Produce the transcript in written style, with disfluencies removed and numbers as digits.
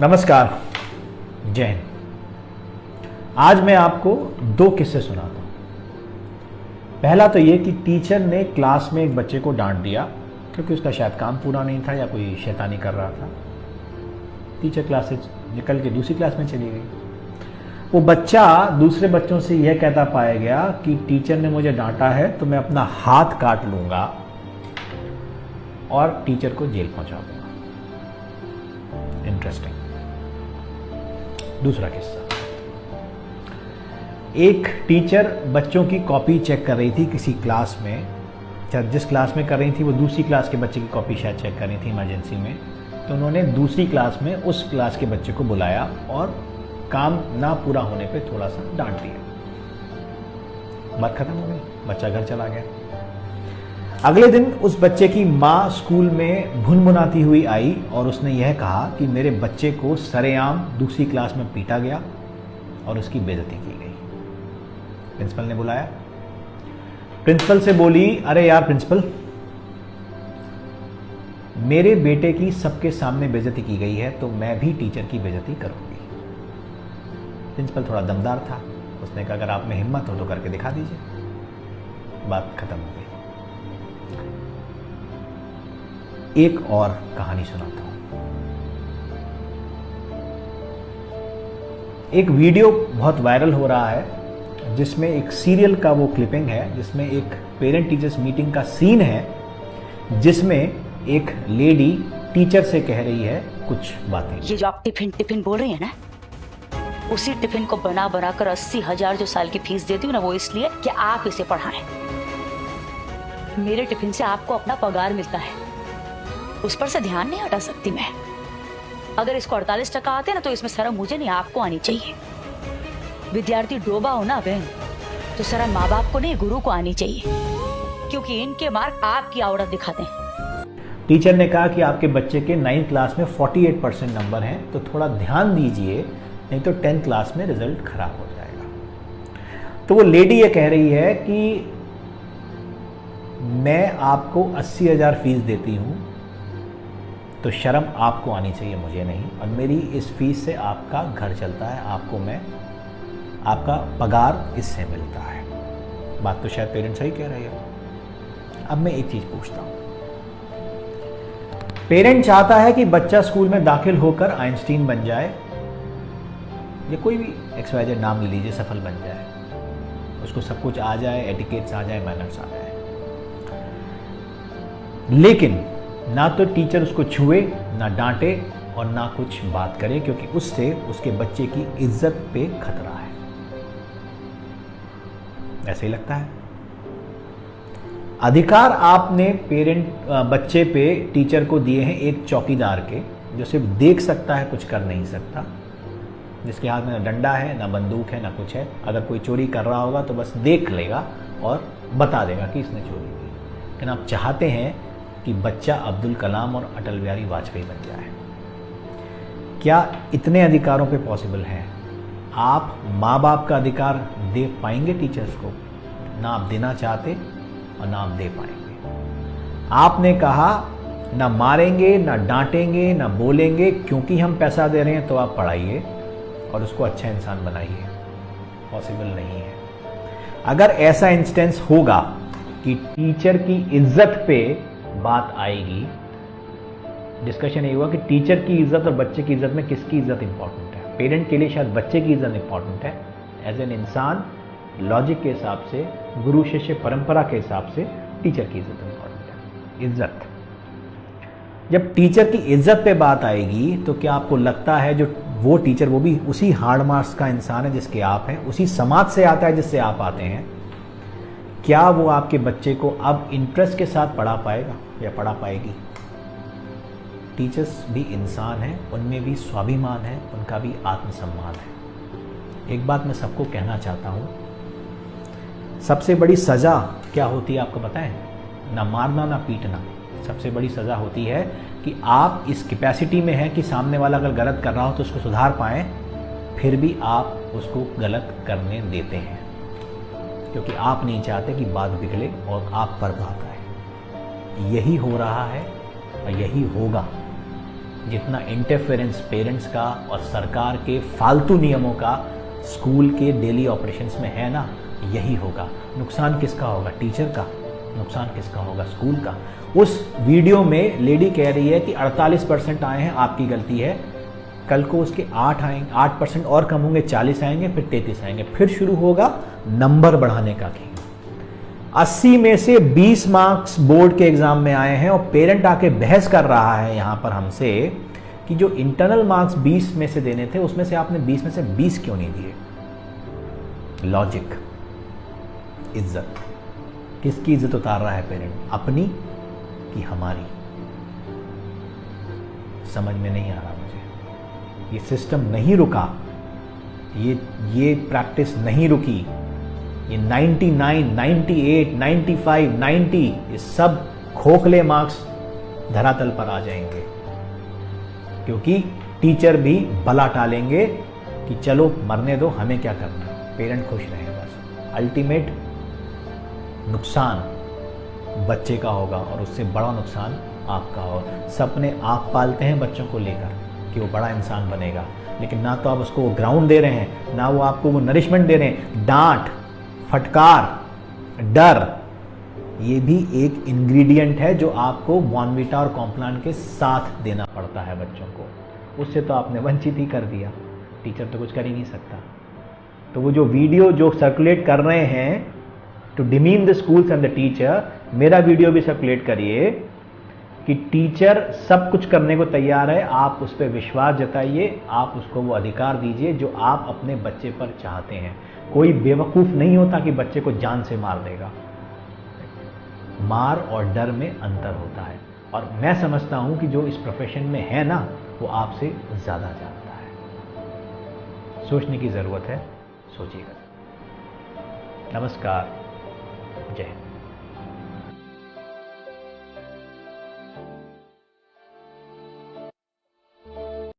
नमस्कार, जय हिंद। आज मैं आपको दो किस्से सुनाता हूँ। पहला तो ये कि टीचर ने क्लास में एक बच्चे को डांट दिया क्योंकि उसका शायद काम पूरा नहीं था या कोई शैतानी कर रहा था। टीचर क्लास से निकल के दूसरी क्लास में चली गई। वो बच्चा दूसरे बच्चों से यह कहता पाया गया कि टीचर ने मुझे डांटा है तो मैं अपना हाथ काट लूँगा और टीचर को जेल पहुँचा दूँगा। इंटरेस्टिंग। दूसरा किस्सा, एक टीचर बच्चों की कॉपी चेक कर रही थी किसी क्लास में। जिस क्लास में कर रही थी वो दूसरी क्लास के बच्चे की कॉपी शायद चेक कर रही थी इमरजेंसी में। तो उन्होंने दूसरी क्लास में उस क्लास के बच्चे को बुलाया और काम ना पूरा होने पे थोड़ा सा डांट दिया। बात खत्म हो गई, बच्चा घर चला गया। अगले दिन उस बच्चे की माँ स्कूल में भुनभुनाती हुई आई और उसने यह कहा कि मेरे बच्चे को सरेआम दूसरी क्लास में पीटा गया और उसकी बेइज्जती की गई। प्रिंसिपल ने बुलाया। प्रिंसिपल से बोली, अरे यार प्रिंसिपल, मेरे बेटे की सबके सामने बेइज्जती की गई है तो मैं भी टीचर की बेइज्जती करूंगी। प्रिंसिपल थोड़ा दमदार था। उसने कहा अगर आप में हिम्मत हो तो करके दिखा दीजिए। बात खत्म हो गई। एक और कहानी सुनाता हूं। एक वीडियो बहुत वायरल हो रहा है जिसमें एक सीरियल का वो क्लिपिंग है जिसमें एक पेरेंट टीचर्स मीटिंग का सीन है जिसमें एक लेडी टीचर से कह रही है कुछ बातें। ये जो आप टिफिन बोल रही है ना, उसी टिफिन को बना कर 80,000 जो साल की फीस देती हूँ ना, वो इसलिए कि आप इसे पढ़ाएं। मेरे टिफिन से आपको अपना पगार मिलता है, उस पर से ध्यान नहीं हटा सकती मैं। अगर इसको 48% आते ना तो इसमें शर्म मुझे नहीं आपको आनी चाहिए। विद्यार्थी डोबा हो ना बहन, तो शर्म माँ बाप को नहीं गुरु को आनी चाहिए, क्योंकि इनके मार्क आपकी औरत दिखाते हैं। टीचर ने कहा कि आपके बच्चे के 9th क्लास में 48% नंबर हैं तो थोड़ा ध्यान दीजिए, नहीं तो 10th क्लास में रिजल्ट खराब हो जाएगा। तो वो लेडी ये कह रही है कि मैं आपको 80,000 फीस देती हूँ तो शर्म आपको आनी चाहिए, मुझे नहीं। और मेरी इस फीस से आपका घर चलता है, आपका पगार इससे मिलता है। बात तो शायद पेरेंट्स सही कह रहे हैं। अब मैं एक चीज़ पूछता हूँ। पेरेंट चाहता है कि बच्चा स्कूल में दाखिल होकर आइंस्टीन बन जाए या कोई भी XYZ नाम ले लीजिए, सफल बन जाए, उसको सब कुछ आ जाए, एटिकेट्स आ जाए, मैनर्स आ जाए। लेकिन ना तो टीचर उसको छुए, ना डांटे और ना कुछ बात करे, क्योंकि उससे उसके बच्चे की इज्जत पे खतरा है। ऐसे ही लगता है। अधिकार आपने बच्चे पे टीचर को दिए हैं एक चौकीदार के, जो सिर्फ देख सकता है, कुछ कर नहीं सकता, जिसके हाथ में ना डंडा है, ना बंदूक है, ना कुछ है। अगर कोई चोरी कर रहा होगा तो बस देख लेगा और बता देगा कि इसने चोरी की। लेकिन आप चाहते हैं कि बच्चा अब्दुल कलाम और अटल बिहारी वाजपेयी बन जाए। क्या इतने अधिकारों पे पॉसिबल है? आप माँ बाप का अधिकार दे पाएंगे टीचर्स को? ना आप देना चाहते और ना आप दे पाएंगे। आपने कहा ना मारेंगे, ना डांटेंगे, ना बोलेंगे, क्योंकि हम पैसा दे रहे हैं तो आप पढ़ाइए और उसको अच्छा इंसान बनाइए। पॉसिबल नहीं है। अगर ऐसा इंस्टेंस होगा कि टीचर की इज्जत पे बात आएगी, डिस्कशन ये हुआ कि टीचर की इज्जत और बच्चे की इज्जत में किसकी इज्जत इंपॉर्टेंट है। पेरेंट के लिए शायद बच्चे की इज्जत इंपॉर्टेंट है। एज एन इंसान, लॉजिक के हिसाब से, गुरु शिष्य परंपरा के हिसाब से टीचर की इज्जत इंपॉर्टेंट है। इज्जत, जब टीचर की इज्जत पे बात आएगी तो क्या आपको लगता है जो वो टीचर, वो भी उसी हार्ड मार्क्स का इंसान है जिसके आप हैं, उसी समाज से आता है जिससे आप आते हैं, क्या वो आपके बच्चे को अब इंटरेस्ट के साथ पढ़ा पाएगा या पढ़ा पाएगी? टीचर्स भी इंसान हैं, उनमें भी स्वाभिमान है, उनका भी आत्मसम्मान है। एक बात मैं सबको कहना चाहता हूँ, सबसे बड़ी सज़ा क्या होती है आपको पता है? ना मारना, ना पीटना। सबसे बड़ी सज़ा होती है कि आप इस कैपेसिटी में हैं कि सामने वाला अगर गलत कर रहा हो तो उसको सुधार पाएँ, फिर भी आप उसको गलत करने देते हैं, क्योंकि आप नहीं चाहते कि बात बिगड़े और आप पर बात आए। यही हो रहा है और यही होगा जितना इंटरफेरेंस पेरेंट्स का और सरकार के फालतू नियमों का स्कूल के डेली ऑपरेशंस में है ना, यही होगा। नुकसान किसका होगा? टीचर का। नुकसान किसका होगा? स्कूल का। उस वीडियो में लेडी कह रही है कि 48% आए हैं, आपकी गलती है। कल को उसके 8% और कम होंगे, 40 आएंगे, फिर 33 आएंगे, फिर शुरू होगा नंबर बढ़ाने का खेल। 80 में से 20 मार्क्स बोर्ड के एग्जाम में आए हैं और पेरेंट आके बहस कर रहा है यहां पर हमसे कि जो इंटरनल मार्क्स 20 में से देने थे उसमें से आपने 20 में से 20 क्यों नहीं दिए? लॉजिक, इज्जत। किसकी इज्जत उतार रहा है पेरेंट? अपनी कि हमारी? समझ में नहीं आ रहा मुझे। ये सिस्टम नहीं रुका, ये प्रैक्टिस नहीं रुकी। ये 99, 98, 95, 90 ये सब खोखले मार्क्स धरातल पर आ जाएंगे, क्योंकि टीचर भी भला टालेंगे कि चलो मरने दो, हमें क्या करना, पेरेंट खुश रहे बस। अल्टीमेट नुकसान बच्चे का होगा और उससे बड़ा नुकसान आपका होगा। सपने आप पालते हैं बच्चों को लेकर कि वो बड़ा इंसान बनेगा, लेकिन ना तो आप उसको वो ग्राउंड दे रहे हैं, ना वो आपको वो नरिशमेंट दे रहे हैं। डांट, फटकार, डर, ये भी एक इंग्रेडिएंट है जो आपको बॉर्नवीटा और कॉम्प्लान के साथ देना पड़ता है बच्चों को। उससे तो आपने वंचित ही कर दिया। टीचर तो कुछ कर ही नहीं सकता। तो वो जो वीडियो जो सर्कुलेट कर रहे हैं to demean the schools and the teacher, मेरा वीडियो भी सर्कुलेट करिए कि टीचर सब कुछ करने को तैयार है, आप उस पर विश्वास जताइए, आप उसको वो अधिकार दीजिए जो आप अपने बच्चे पर चाहते हैं। कोई बेवकूफ़ नहीं होता कि बच्चे को जान से मार देगा। मार और डर में अंतर होता है, और मैं समझता हूं कि जो इस प्रोफेशन में है ना, वो आपसे ज़्यादा जानता है। सोचने की ज़रूरत है, सोचिएगा। नमस्कार, जय हिंद।